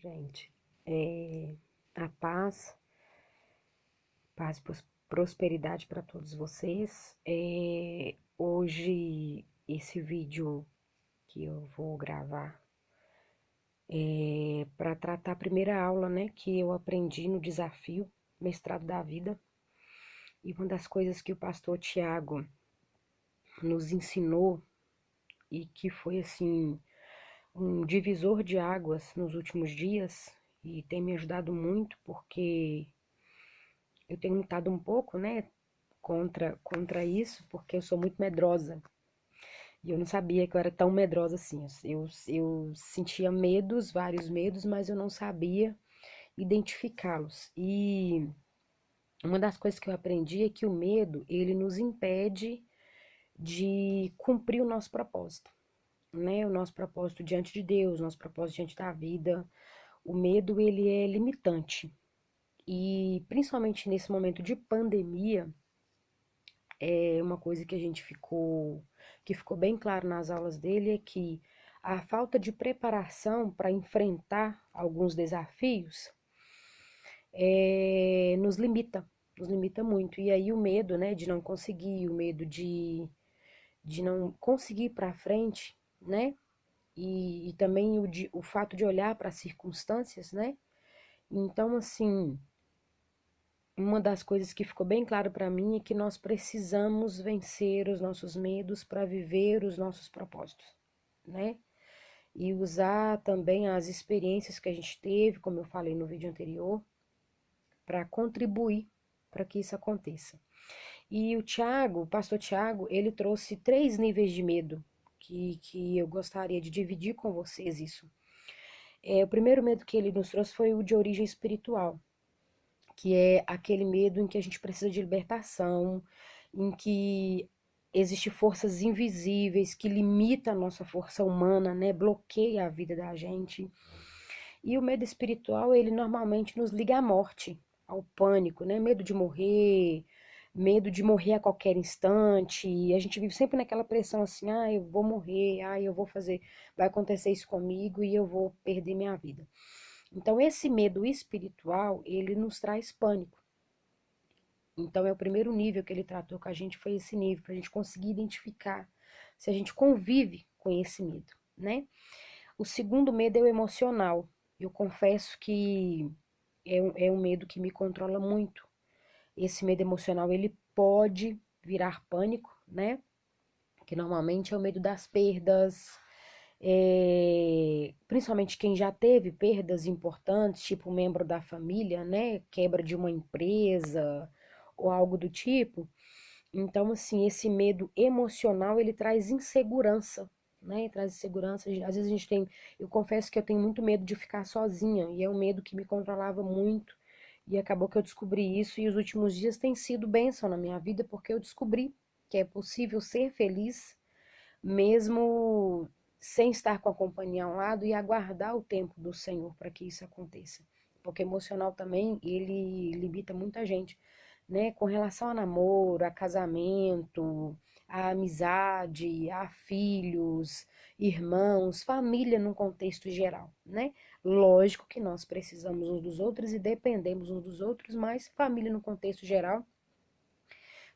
Gente, a paz e prosperidade para todos vocês. Hoje, esse vídeo que eu vou gravar é para tratar a primeira aula, né, que eu aprendi no desafio Mestrado da Vida. E uma das coisas que o pastor Tiago nos ensinou e que foi, assim, um divisor de águas nos últimos dias e tem me ajudado muito porque eu tenho lutado um pouco, né, contra isso, porque eu sou muito medrosa. E eu não sabia que eu era tão medrosa assim. Eu sentia medos, vários medos, mas eu não sabia identificá-los. E uma das coisas que eu aprendi é que o medo, ele nos impede de cumprir o nosso propósito, né? O nosso propósito diante de Deus, o nosso propósito diante da vida. O medo, ele é limitante. E principalmente nesse momento de pandemia, uma coisa que que ficou bem claro nas aulas dele é que a falta de preparação para enfrentar alguns desafios nos limita muito. E aí o medo, né, de não conseguir, o medo de não conseguir ir para frente, né, e também o fato de olhar para as circunstâncias, né. Então, assim, uma das coisas que ficou bem claro para mim é que nós precisamos vencer os nossos medos para viver os nossos propósitos, né? E usar também as experiências que a gente teve, como eu falei no vídeo anterior, para contribuir para que isso aconteça. E o pastor Tiago, ele trouxe 3 níveis de medo que eu gostaria de dividir com vocês isso. O primeiro medo que ele nos trouxe foi o de origem espiritual, que é aquele medo em que a gente precisa de libertação, em que existem forças invisíveis que limitam a nossa força humana, né? Bloqueia a vida da gente. E o medo espiritual, ele normalmente nos liga à morte, ao pânico, né? Medo de morrer a qualquer instante. E a gente vive sempre naquela pressão assim, eu vou morrer, eu vou fazer, vai acontecer isso comigo e eu vou perder minha vida. Então, esse medo espiritual, ele nos traz pânico. Então, é o primeiro nível que ele tratou com a gente, foi esse nível, para a gente conseguir identificar se a gente convive com esse medo, né? O segundo medo é o emocional. Eu confesso que é um medo que me controla muito. Esse medo emocional, ele pode virar pânico, né? Que normalmente é o medo das perdas, principalmente quem já teve perdas importantes, tipo um membro da família, né? Quebra de uma empresa ou algo do tipo. Então, assim, esse medo emocional, ele traz insegurança, né? Traz insegurança. Às vezes a gente tem. Eu confesso que eu tenho muito medo de ficar sozinha, e é um medo que me controlava muito. E acabou que eu descobri isso, e os últimos dias têm sido bênção na minha vida, porque eu descobri que é possível ser feliz mesmo sem estar com a companhia ao lado e aguardar o tempo do Senhor para que isso aconteça. Porque emocional também, ele limita muita gente, né? Com relação a namoro, a casamento, a amizade, a filhos, irmãos, família num contexto geral, né? Lógico que nós precisamos uns dos outros e dependemos uns dos outros, mas família no contexto geral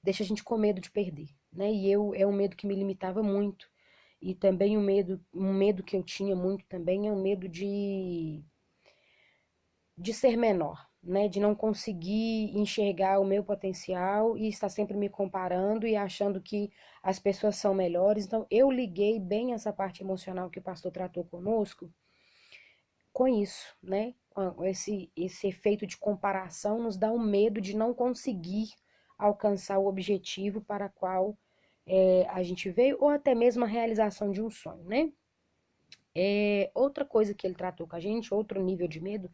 deixa a gente com medo de perder, né? E é um medo que me limitava muito. E também um medo que eu tinha muito também é o medo de ser menor, né? De não conseguir enxergar o meu potencial e estar sempre me comparando e achando que as pessoas são melhores. Então, eu liguei bem essa parte emocional que o pastor tratou conosco com isso, né? Com esse efeito de comparação nos dá um medo de não conseguir alcançar o objetivo para o qual a gente veio, ou até mesmo a realização de um sonho, né? Outra coisa que ele tratou com a gente, outro nível de medo,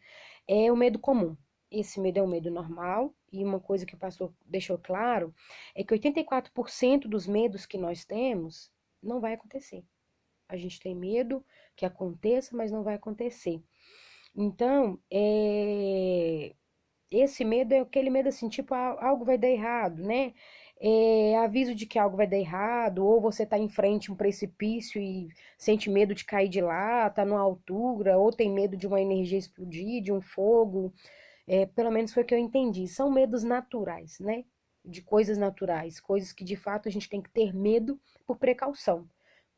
é o medo comum. Esse medo é um medo normal, e uma coisa que o pastor deixou claro é que 84% dos medos que nós temos não vai acontecer. A gente tem medo que aconteça, mas não vai acontecer. Então, esse medo é aquele medo assim, tipo, algo vai dar errado, né? aviso de que algo vai dar errado, ou você está em frente a um precipício e sente medo de cair de lá, está numa altura, ou tem medo de uma energia explodir, de um fogo. Pelo menos foi o que eu entendi. São medos naturais, né? De coisas naturais, coisas que de fato a gente tem que ter medo por precaução.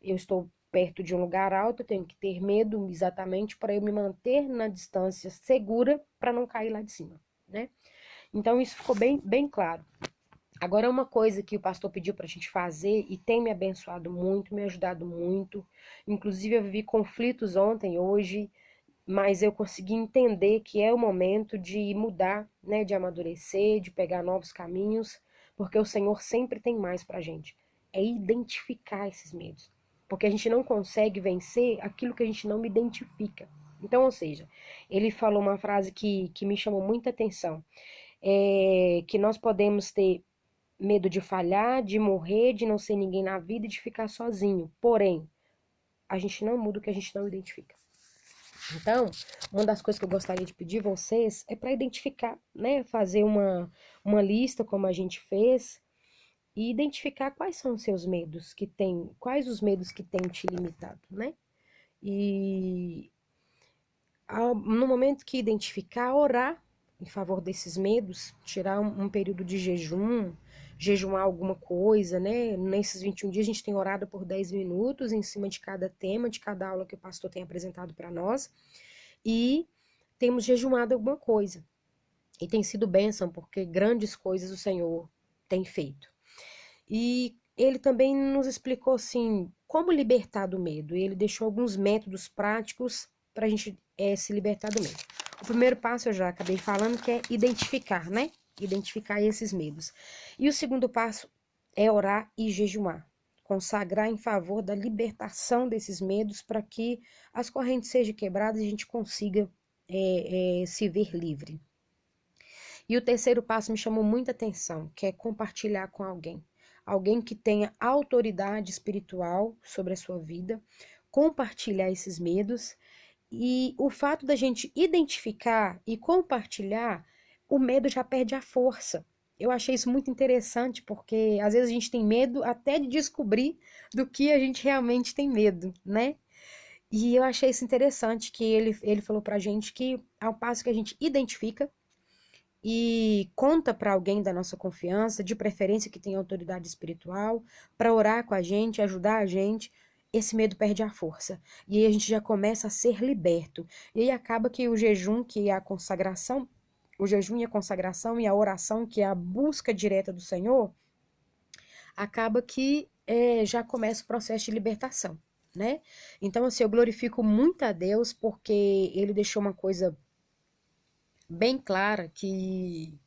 Eu estou perto de um lugar alto, eu tenho que ter medo exatamente para eu me manter na distância segura para não cair lá de cima, né? Então isso ficou bem, bem claro. Agora, uma coisa que o pastor pediu para a gente fazer e tem me abençoado muito, me ajudado muito. Inclusive, eu vivi conflitos ontem, hoje, mas eu consegui entender que é o momento de mudar, né, de amadurecer, de pegar novos caminhos, porque o Senhor sempre tem mais para a gente. É identificar esses medos, porque a gente não consegue vencer aquilo que a gente não identifica. Então, ou seja, ele falou uma frase que me chamou muita atenção, que nós podemos ter medo de falhar, de morrer, de não ser ninguém na vida e de ficar sozinho. Porém, a gente não muda o que a gente não identifica. Então, uma das coisas que eu gostaria de pedir a vocês é para identificar, né? Fazer uma lista, como a gente fez, e identificar quais são os seus medos que tem, quais os medos que têm te limitado, né? E no momento que identificar, orar em favor desses medos, tirar um período de jejum, jejuar alguma coisa, né? Nesses 21 dias a gente tem orado por 10 minutos em cima de cada tema, de cada aula que o pastor tem apresentado para nós, e temos jejuado alguma coisa. E tem sido bênção, porque grandes coisas o Senhor tem feito. E ele também nos explicou, assim, como libertar do medo. E ele deixou alguns métodos práticos para a gente se libertar do medo. O primeiro passo eu já acabei falando, que é identificar, né? Identificar esses medos. E o segundo passo é orar e jejuar. Consagrar em favor da libertação desses medos para que as correntes sejam quebradas e a gente consiga se ver livre. E o terceiro passo me chamou muita atenção, que é compartilhar com alguém. Alguém que tenha autoridade espiritual sobre a sua vida, compartilhar esses medos. E o fato da gente identificar e compartilhar, o medo já perde a força. Eu achei isso muito interessante, porque às vezes a gente tem medo até de descobrir do que a gente realmente tem medo, né? E eu achei isso interessante, que ele falou pra gente que ao passo que a gente identifica e conta para alguém da nossa confiança, de preferência que tenha autoridade espiritual, para orar com a gente, ajudar a gente, esse medo perde a força. E aí a gente já começa a ser liberto. E aí acaba que o jejum, que é a consagração, o jejum e a consagração e a oração, que é a busca direta do Senhor, acaba que já começa o processo de libertação, né? Então, assim, eu glorifico muito a Deus, porque Ele deixou uma coisa bem clara, que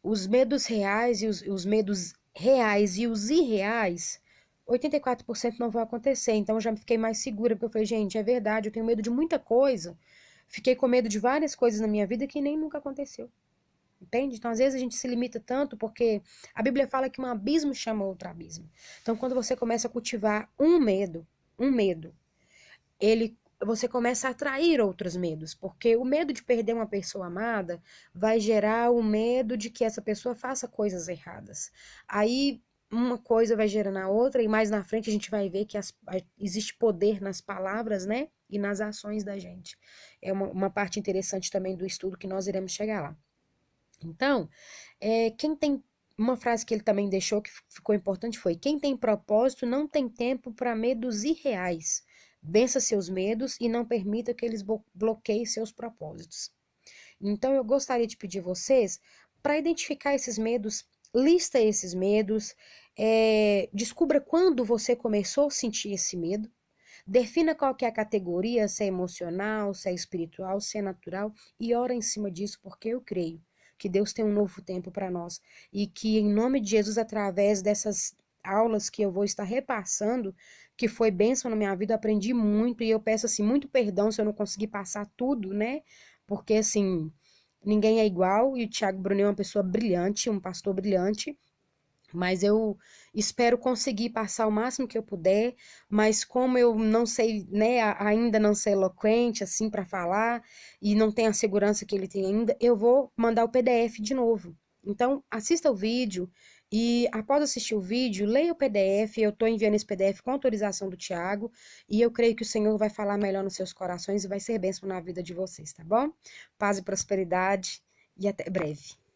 os medos reais e os medos reais e os irreais, 84% não vão acontecer. Então eu já fiquei mais segura, porque eu falei, gente, é verdade, eu tenho medo de muita coisa. Fiquei com medo de várias coisas na minha vida que nem nunca aconteceu. Entende? Então, às vezes a gente se limita tanto porque a Bíblia fala que um abismo chama outro abismo. Então, quando você começa a cultivar um medo, você começa a atrair outros medos, porque o medo de perder uma pessoa amada vai gerar o medo de que essa pessoa faça coisas erradas. Aí uma coisa vai gerando a outra, e mais na frente a gente vai ver que existe poder nas palavras, né? E nas ações da gente. É uma parte interessante também do estudo que nós iremos chegar lá. Então, quem tem. Uma frase que ele também deixou que ficou importante foi: quem tem propósito não tem tempo para medos irreais. Vença seus medos e não permita que eles bloqueiem seus propósitos. Então, eu gostaria de pedir vocês para identificar esses medos, lista esses medos, descubra quando você começou a sentir esse medo, defina qual que é a categoria, se é emocional, se é espiritual, se é natural, e ora em cima disso, porque eu creio que Deus tem um novo tempo para nós e que, em nome de Jesus, através dessas aulas que eu vou estar repassando, que foi bênção na minha vida, aprendi muito, e eu peço, assim, muito perdão se eu não conseguir passar tudo, né? Porque, assim, ninguém é igual, e o Thiago Brunet é uma pessoa brilhante, um pastor brilhante, mas eu espero conseguir passar o máximo que eu puder, mas como eu não sei, né, ainda não sei eloquente, assim, para falar, e não tenho a segurança que ele tem ainda, eu vou mandar o PDF de novo. Então, assista o vídeo, E após assistir o vídeo, leia o PDF. Eu estou enviando esse PDF com autorização do Tiago. E eu creio que o Senhor vai falar melhor nos seus corações e vai ser bênção na vida de vocês, tá bom? Paz e prosperidade e até breve.